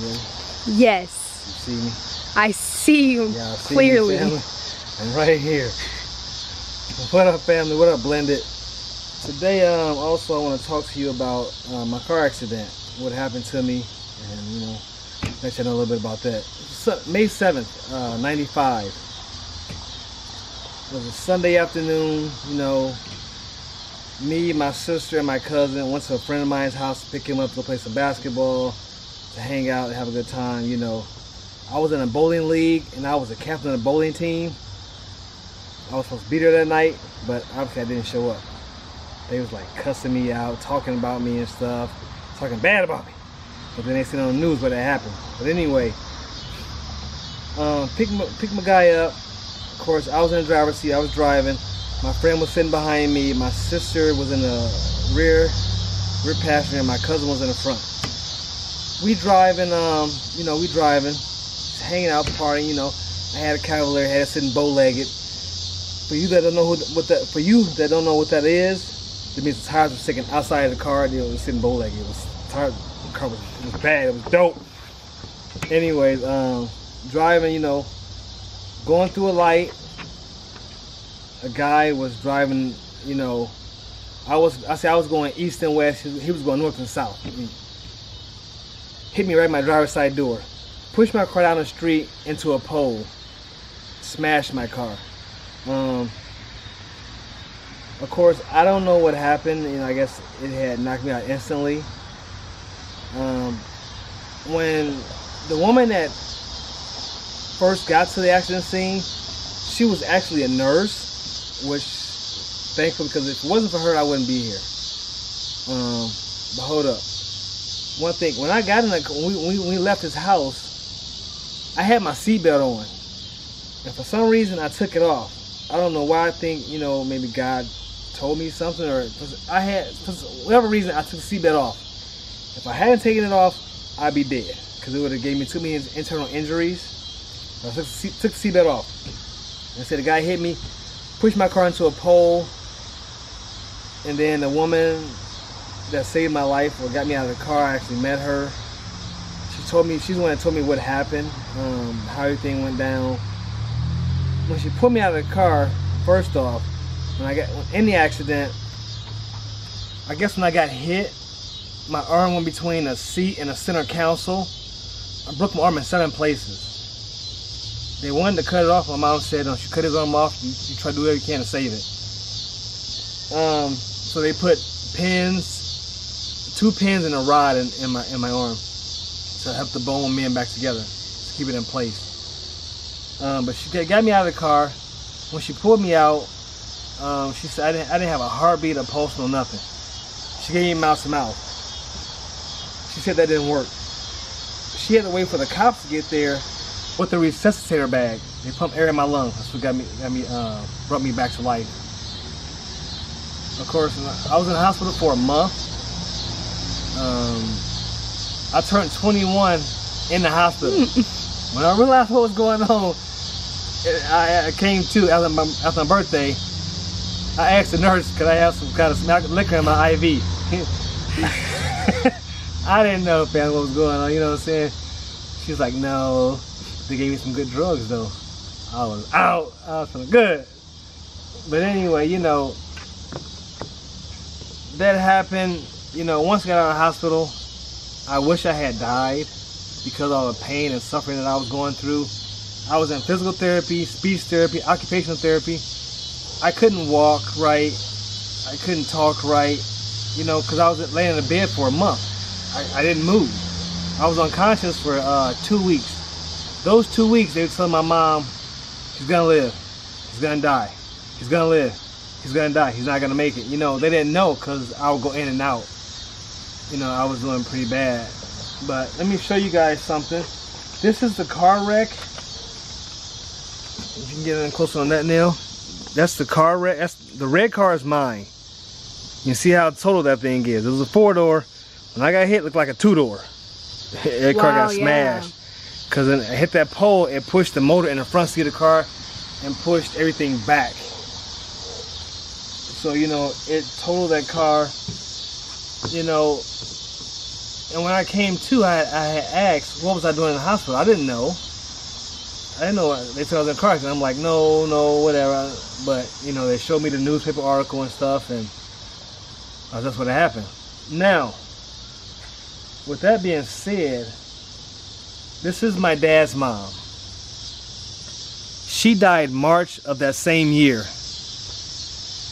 ready? Yes. You see me? I see you clearly. I'm right here. What up, family? What up, Blended? Today, also, I want to talk to you about my car accident. What happened to me, and let you know a little bit about that. May 7th, 95. It was a Sunday afternoon. Me, my sister, and my cousin went to a friend of mine's house to pick him up to go play some basketball, to hang out and have a good time. I was in a bowling league, and I was a captain of the bowling team. I was supposed to be there that night, but obviously I didn't show up. They was like cussing me out, talking about me and stuff, talking bad about me. But then they seen on the news what had happened. But anyway, pick my guy up. Of course, I was in the driver's seat. I was driving. My friend was sitting behind me. My sister was in the rear passenger, and my cousin was in the front. We driving, we driving, just hanging out, partying. I had a Cavalier, had it sitting bow-legged. For you that don't know what that is, it means the tires were sticking outside of the car. It was sitting bow-legged. The car was bad. It was dope. Anyways, driving, going through a light. A guy was driving, I was going east and west. He was going north and south. Hit me right in my driver's side door. Pushed my car down the street into a pole. Smashed my car. Of course, I don't know what happened. I guess it had knocked me out instantly. When the woman that first got to the accident scene, she was actually a nurse, which thankful, because if it wasn't for her, I wouldn't be here. But hold up. One thing, when I got when we left his house, I had my seatbelt on, and for some reason I took it off. I don't know why. I think maybe God told me something, or for whatever reason I took the seatbelt off. If I hadn't taken it off, I'd be dead, because it would have gave me too many internal injuries. So I took the seatbelt off. And I said the guy hit me, pushed my car into a pole, and then the woman that saved my life or got me out of the car, I actually met her. She's the one that told me what happened, how everything went down. When she pulled me out of the car, first off, when I got in the accident, I guess when I got hit, my arm went between a seat and a center console. I broke my arm in 7 places. They wanted to cut it off. My mom said, "Don't you cut his arm off? You try to do whatever you can to save it." So they put 2 pins and a rod in my arm to help the bone mend back together, to keep it in place. But she got me out of the car. When she pulled me out, she said I didn't have a heartbeat, a pulse, no nothing. She gave me mouth to mouth. She said that didn't work. She had to wait for the cops to get there with the resuscitator bag. They pumped air in my lungs. That's what brought me back to life. Of course, I was in the hospital for a month. I turned 21 in the hospital. When I realized what was going on, I came to after my birthday. I asked the nurse, could I have some kind of liquor in my IV? I didn't know, fam, what was going on, you know what I'm saying? She's like, no. They gave me some good drugs, though. I was out. I was feeling good. But anyway, that happened. Once I got out of the hospital, I wish I had died because of all the pain and suffering that I was going through. I was in physical therapy, speech therapy, occupational therapy. I couldn't walk right. I couldn't talk right, because I was laying in the bed for a month. I didn't move. I was unconscious for 2 weeks. Those 2 weeks, they were telling my mom, he's gonna live, he's gonna die, he's gonna live, he's gonna die, he's not gonna make it. They didn't know, because I would go in and out. I was doing pretty bad. But let me show you guys something. This is the car wreck. If you can get in closer on that, Neil. That's the car wreck. The red car is mine. You can see how total that thing is. It was a 4-door. When I got hit, it looked like a 2-door. That car got smashed. Because when it hit that pole, it pushed the motor in the front seat of the car and pushed everything back. So, it totaled that car. And when I came to, I had asked, what was I doing in the hospital? I didn't know. They said I was in a car accident. I'm like, no, whatever. But, you know, they showed me the newspaper article and stuff, and that's what happened. Now, with that being said, this is my dad's mom. She died March of that same year.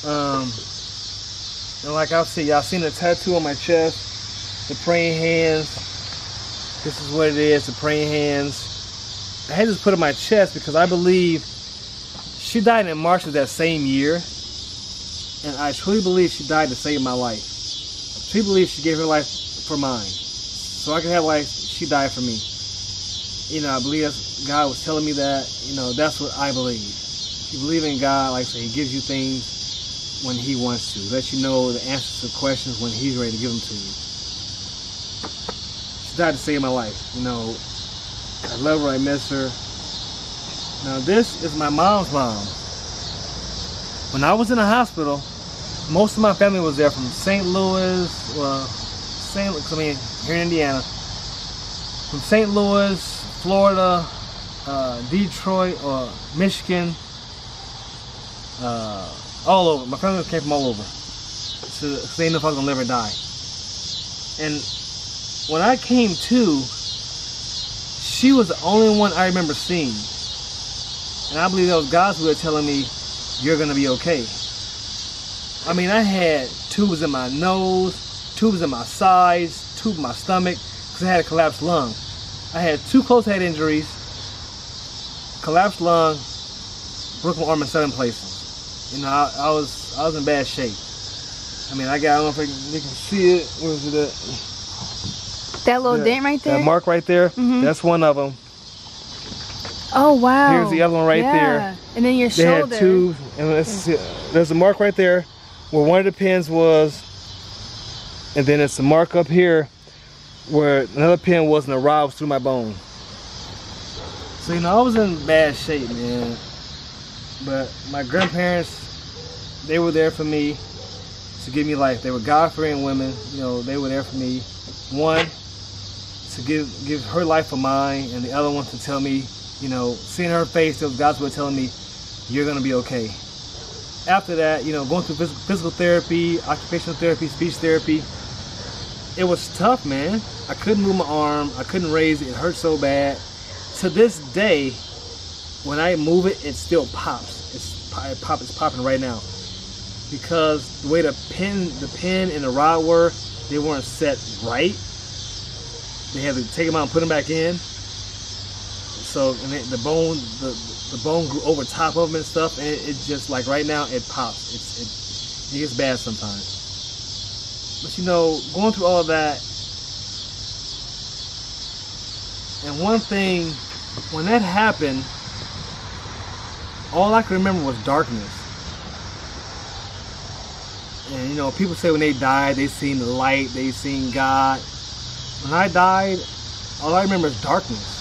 And like y'all seen the tattoo on my chest, the praying hands. This is what it is, the praying hands. I had this put on my chest because I believe she died in March of that same year. And I truly believe she died to save my life. I truly believe she gave her life for mine. So I could have life, she died for me. You know, I believe God was telling me that. You know, that's what I believe. If you believe in God, like I say, He gives you things when He wants to. Let you know the answers to questions when He's ready to give them to you. She died to save my life. You know, I love her, I miss her. Now this is my mom's mom. When I was in the hospital, most of my family was there from St. Louis, here in Indiana. From St. Louis, Florida, Detroit, or Michigan, all over. My family came from all over. So they didn't know if I was gonna live or die. And when I came to, she was the only one I remember seeing. And I believe that was God's way of telling me, you're gonna be okay. I mean, I had tubes in my nose, tubes in my sides, tubes in my stomach, because I had a collapsed lung. I had 2 closed head injuries, collapsed lung, broke my arm in 7 places. You know, I was in bad shape. I mean, I don't know if you can see it. Where is it at? That little dent right there? That mark right there, that's one of them. Oh, wow. Here's the other one right there. And then your shoulder. They had 2, and there's a mark right there where one of the pins was, and then it's a mark up here where another pin was, and the rod was through my bone. So, you know, I was in bad shape, man. But my grandparents, they were there for me to give me life. They were God-fearing women. You know, they were there for me. One, to give her life for mine, and the other one to tell me, you know, seeing her face, it was God's way of telling me, you're going to be okay. After that, you know, going through physical therapy, occupational therapy, speech therapy, it was tough, man. I couldn't move my arm. I couldn't raise it. It hurt so bad. To this day, when I move it, it still pops. It's popping right now. Because the way the pin and the rod were, they weren't set right. They had to take them out and put them back in. So, and the bone grew over top of them and stuff, and it just, like right now, it pops. It gets bad sometimes. But you know, going through all of that, and one thing, when that happened, all I could remember was darkness. And you know, people say when they died, they seen the light, they seen God. When I died, all I remember is darkness.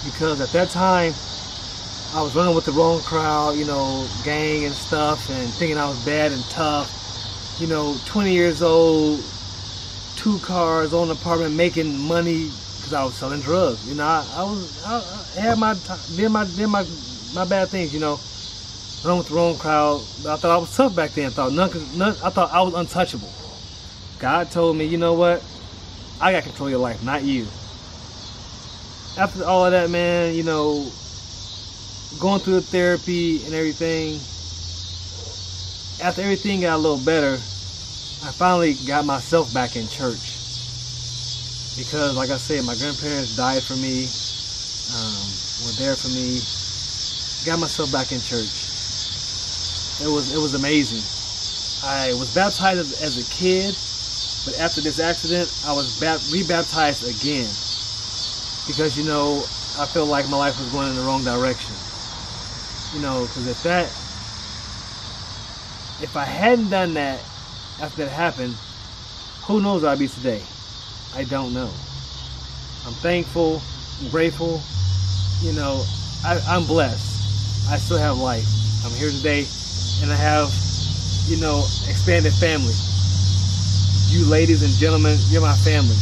Because at that time, I was running with the wrong crowd, you know, gang and stuff, and thinking I was bad and tough. You know, 20 years old, 2 cars, own an apartment, making money because I was selling drugs. You know, I had my time, did my bad things. You know, running with the wrong crowd. I thought I was tough back then. I thought I was untouchable. God told me, you know what? I got control of your life, not you. After all of that, man, you know, going through the therapy and everything, after everything got a little better, I finally got myself back in church. Because, like I said, my grandparents died for me, were there for me. Got myself back in church. It was amazing. I was baptized as a kid, but after this accident, I was rebaptized again. Because, you know, I felt like my life was going in the wrong direction. You know, because if I hadn't done that after that happened, who knows where I'd be today? I don't know. I'm thankful, I'm grateful. You know, I'm blessed. I still have life. I'm here today, and I have, you know, expanded family. You ladies and gentlemen, you're my family.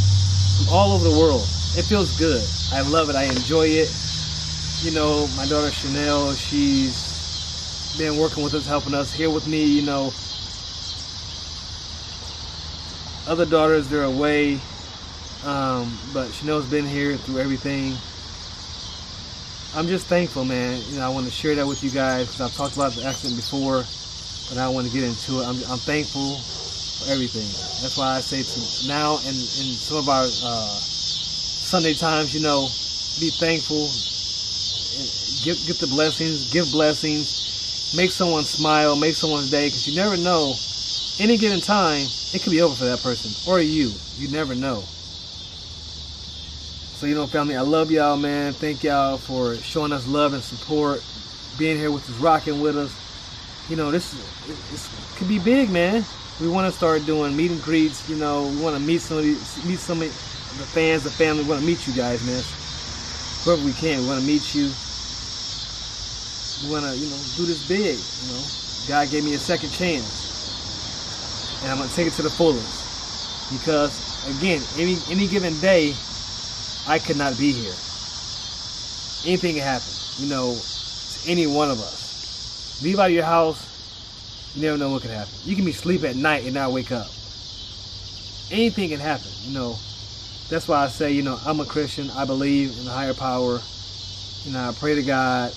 from all over the world. It feels good. I love it. I enjoy it. You know, my daughter Chanel, she's been working with us, helping us here with me. You know, other daughters, they're away, but Chanel's been here through everything. I'm just thankful, man. You know, I want to share that with you guys because I've talked about the accident before, but I don't want to get into it. I'm thankful for everything. That's why I say to now and in some of our Sunday times, you know, be thankful, get the blessings, give blessings, make someone smile, make someone's day, because you never know. Any given time, it could be over for that person or you. You never know. So, you know, family, I love y'all, man. Thank y'all for showing us love and support, being here with us, rocking with us. You know, this could be big, man. We want to start doing meet and greets. You know, we want to meet some of the fans, the family. We want to meet you guys, man. Whoever we can, we want to meet you. We want to, you know, do this big. You know, God gave me a second chance, and I'm gonna take it to the fullest. Because again, any given day, I could not be here. Anything can happen, you know, to any one of us. Leave out of your house, you never know what can happen. You can be asleep at night and not wake up. Anything can happen, you know. That's why I say, you know, I'm a Christian. I believe in a higher power. You know, I pray to God.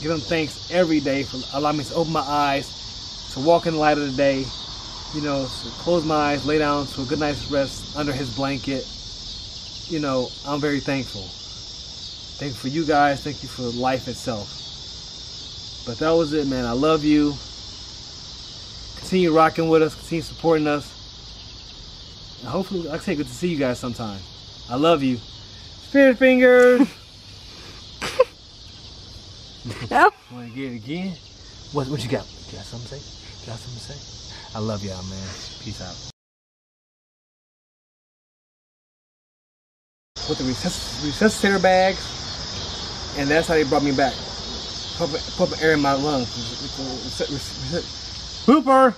Give him thanks every day for allowing me to open my eyes, to walk in the light of the day. You know, to close my eyes, lay down to a good night's rest under his blanket. You know, I'm very thankful. Thank you for you guys. Thank you for life itself. But that was it, man. I love you. Continue rocking with us. Continue supporting us. And hopefully, like I say, good to see you guys sometime. I love you. Spirit fingers. No. Want to get it again? What you got? You got something to say? Got something to say? I love y'all, man. Peace out. With the resuscitator bags, and that's how they brought me back. Pumping air in my lungs. Booper!